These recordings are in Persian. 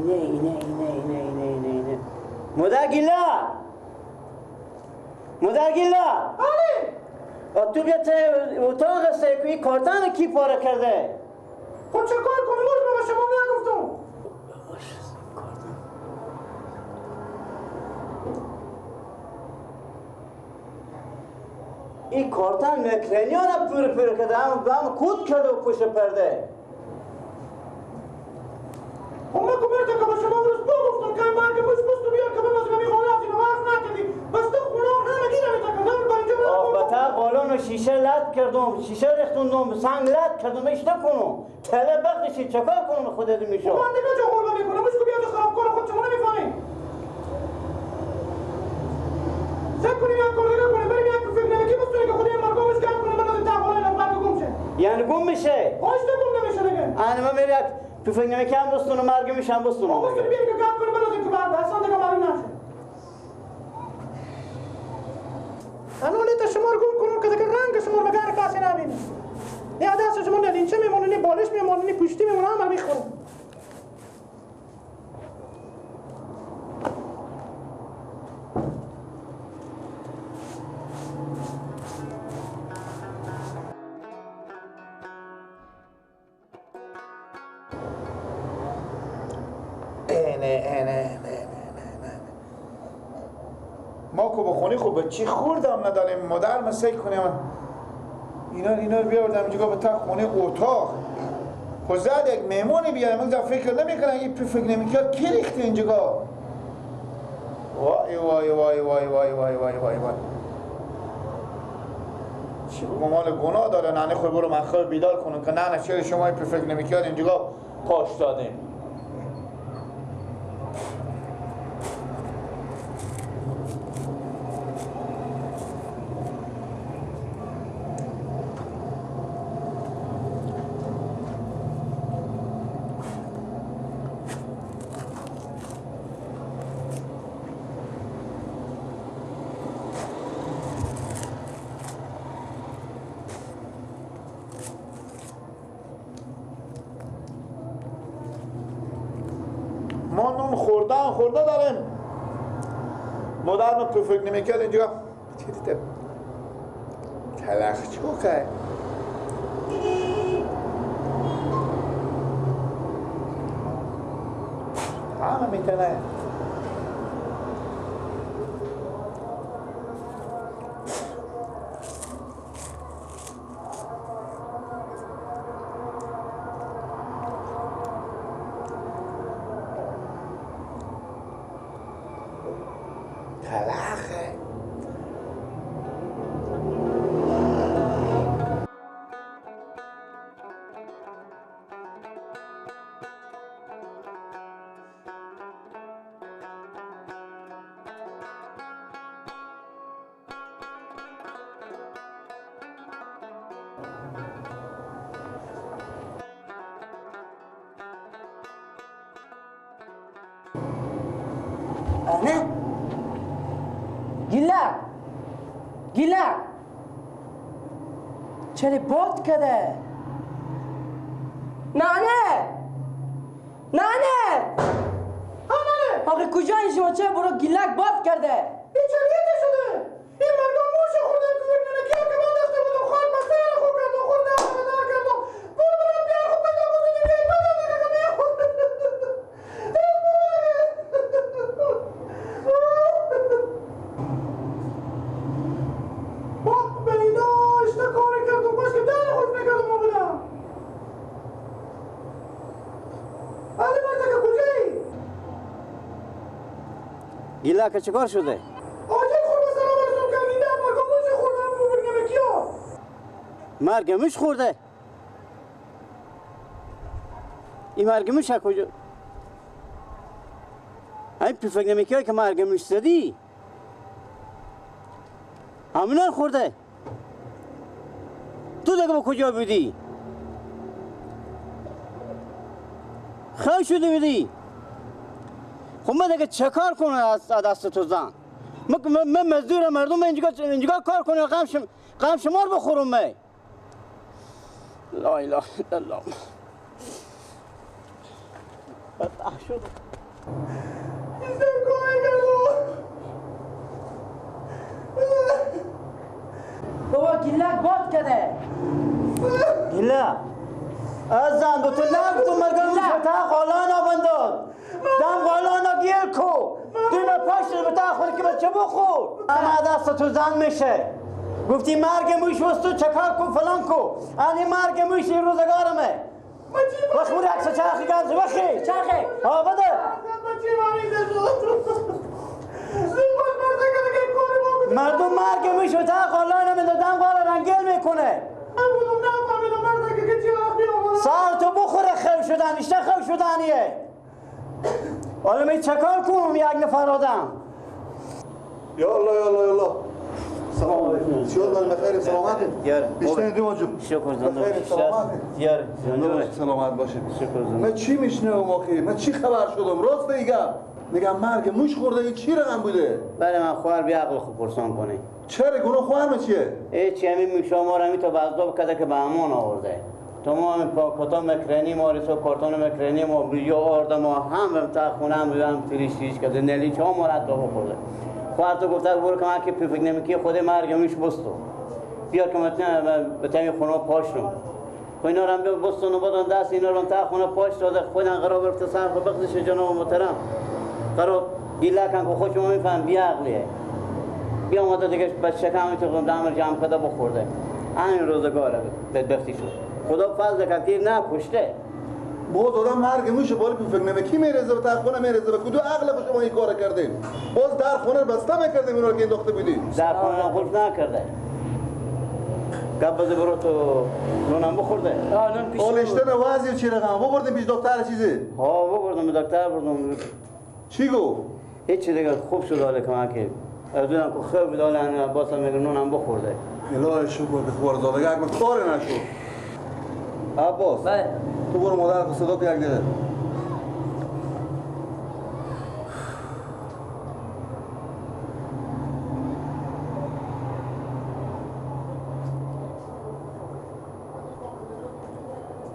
اینه مادر گیلا بله تو بیا اتاق سیکوی کارتان کی پاره کرده؟ خود چه کار کنم به شما نگفتم. این کارتان مکرانیان پر کرده هم کود کرده و پشت پرده. همه کمرده که به شما روز بگفتم که این مرگ بست بیار که بمازی نمی خواهد اینو حرف نکردی بس تو خونان همه گیره میتکردم با اینجا آخ قالون و شیشه لد کردم شیشه رختوندم سنگ لد کردم ایش نکنم تله بقیشی چکار کنم خودت میشه من دیگه جا قربه میکنم مشکو بیاد خراب کنم خود شما نمیفهمیم سک کنیم یک کار دیگه کنیم بریم یک فکر نمکی بستونی که خود این مرگامش گرد کنیم من از این تحوال این مرگ گم شه یعنی گم میشه؟ آشته گم نمیشه دیگه من میری یک تو فکر نمیکنم بستون و مرگ میشم بستون بستونی بیاری که گرد کنیم من از این تو برد اصلا دیگه معلوم نشه انولیت شما رو گم کنم که دیگه رنگ شما رو بگر کسی نبینه نه دست شما نه لینچه میمونه نه بالش میمونه نه پشتی میمونه همه میخورم ما که بخونی خوبه چی خوردم نداریم مادر مسیح کنیم اینا رو بیاردم اینجا به تا خونه اتاق خود یک مهمونی بیارم من فکر نمیکنم این فکر نمیکرد کی ریخته اینجا وای وای وای وای وای وای وای وای وای چی گمان گناه داره نانه خود برو مخیر بیدار کنم که نه چرا شما این فکر نمیکرد اینجا پاش دادیم ما نون خورده داریم مادر ما فکر نمیکرد اینجا چی دیده تلخ چو که همه میتونه تلخه نه گیلا چرا باد کرده نانه آقا کجا این شما چه برو گیلک باد کرده بیچاریت شده این مرگا موش خورده فکر نمیکرد که من داشته بودم خواهد بسته رو خود کردم خورده همه کردم برو برم بیار خود پیدا کنید پیدا دیگه که بیار باد به اینا اشته کاری کردم باش که در خوش نکردم ما بدم علی مرده که کجایی؟ گیلک چیکار شده؟ مرگمش خورده این مرگمش ها کجا این پی فکر نمیکنی که مرگمش زدی همینان خورده تو دیگه با کجا بودی خیلی شده بودی خب من دیگه چه کار کنم از دست تو زن من مزدور مردم اینجا کار کنم غم شمار بخورم من لا اله الا الله بدبخت شد ایستم کمک کردم. بابا گیلک باد کده. گله ازم دو تو نگفتم مرگم بتا قالانا بنداد دم قالانا گیل کو دینا پاشت بتا خود که بچه بخور اما دست تو زن میشه گفتی مرگ موش وستو چکار کن فلان کو انی مرگ موش این روزگارمه بخوری عکس چرخی گرز بخی چرخه. ها بده بچه مریضه شد. زیباش مرده که دیگه کاری با کنه. مردم مرگ موش بتا قالانا بندادم قالا رنگل میکنه من بودم نفهمیدم مرده که چی وقت بیامونه. سال تو بخوره خیل شدن اشته خیل شدنیه حالا می چکار کنم یک نفر آدم یا الله یا الله یا الله سلام علیکم چیار داریم بخیر سلامت یاره بیشتر دیما جو شکر زنده بخیر باشی سلامت یاره زنده زنده باشی باشی سلامت باشی شکر زنده من چی میشنوم آخی من چی خبر شدم راست میگم مرگ موش خورده این چی رقم بوده برای من خواهر بیا عقل خوب پرسان کنی چرا گناه خواهر چیه هیچی همین میشا ما رو همی تو بازداب کده که به امان آورده تو ما همین کتا مکرنی ما ریسو کارتون مکرنی ما بریو آورده ما هم تا خونه هم تریش کده نلی چه ما رد دابو خورده خواهر تو گفته برو که من که فکر نمیکی خود مرگ میش بستو بیا که من بتمی خونه پاشتم خو اینا رو هم بستون و بدن دست اینا رو تا خونه پاش داده خودن قرار برفته سر خود بخزش جناب محترم قرار گیله کن که خوش ما میفهم بیا عقلیه بیا اومده دیگه بچه که همین تو دامر جمع کده بخورده همین روزگاره بدبختی شد خدا فضل کتیر نه کشته باز آدم مرگ موش بالا فکر نمیکی میرزه به تا خونه میرزه به کدو عقل به شما این کار کردیم باز در خونه بسته میکردیم اینا رو که انداخته بودی در خونه قلف نکرده قبض برو تو نونم بخورده نون پیش. آلشتن وضعی چی رقم بردیم پیش دکتر چیزی ها ببردم به دکتر بردم چی گفت هیچی دیگه خوب شد حاله که من که دونم که خوب داله باسم میگه نونم بخورده الهی شکر به خوارزادگی اگه کار نشد عباس بله. تو برو مادر رو صدا که یک دقیقه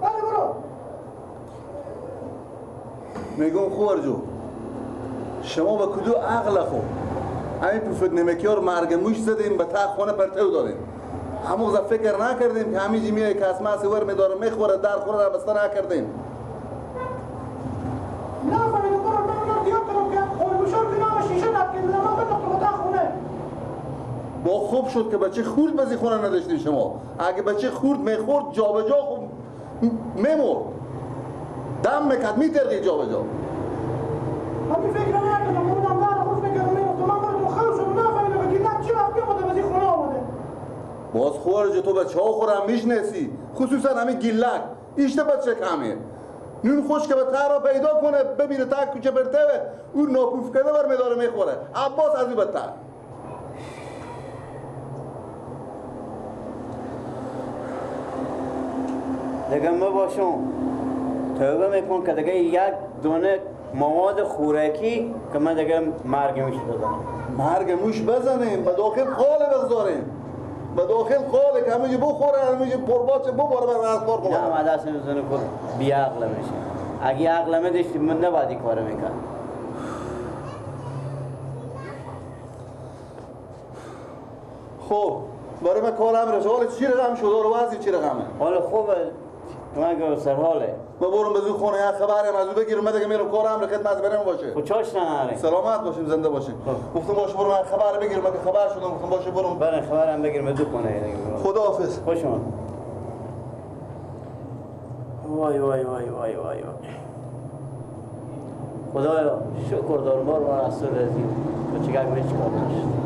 بله برو. میگم خوارجو شما به کدو عقل خود همین پروفت نمکی ها رو مرگ موش زدیم به تا خانه پرتو دادیم همون فکر نکردیم که همین جیمیه که اسمه سور میداره میخوره در خوره را بسته نکردیم نفهمیدم برو من دیاب کنم که خورگوشار که نام شیشه نبکن من بدم تو خونه. با خوب شد که بچه خورد بزی خونه نداشتیم شما اگه بچه خورد میخورد جا به جا خوب میمرد دم میکرد میترقی جا به جا همین فکر نکردم بودم در خوش میکردم میرفتم من برای تو خیلی شد نفهمیدم که گیلم چی وقت بیامده بزی خونه آمده. باز خوارج تو بچه ها خورم میشنسی خصوصا همین گیلک ایشته بچه کمیه نون خوش که به تا را پیدا کنه ببینه تا کوچه برته اون ناپوف کرده بر میداره میخوره عباس از این بدتر دیگه ما باشم توبه میکن که دیگه یک دونه مواد خوراکی که من دیگه مرگ میشه بزنم مرگ موش بزنیم به داخل قاله بگذاریم به داخل قاله که همونجا بخوره همونجا پرباچه بباره بر اخبار نه کنه من دست میزنه که بی عقل میشه اگه عقل داشتی من نباید این کار میکرد خب برای من کار امرش حال چی رقم شده رو وضعی چی رقمه حالا خوبه من که سرحاله ما برم بزو خونه یک خبرم از او بگیرم من دیگه میرم کار امر خدمت برم باشه خب چاش نهاره سلامت باشیم زنده باشیم گفتم باشه برو من خبر بگیرم من که خبر شدم گفتم باشه برم برای خبرم بگیرم دو کنه دیگه خداحافظ خوش آمد وای وای وای وای وای وای خدایا شکر دربار و رسول عزیز تو چگاه میچ کار داشت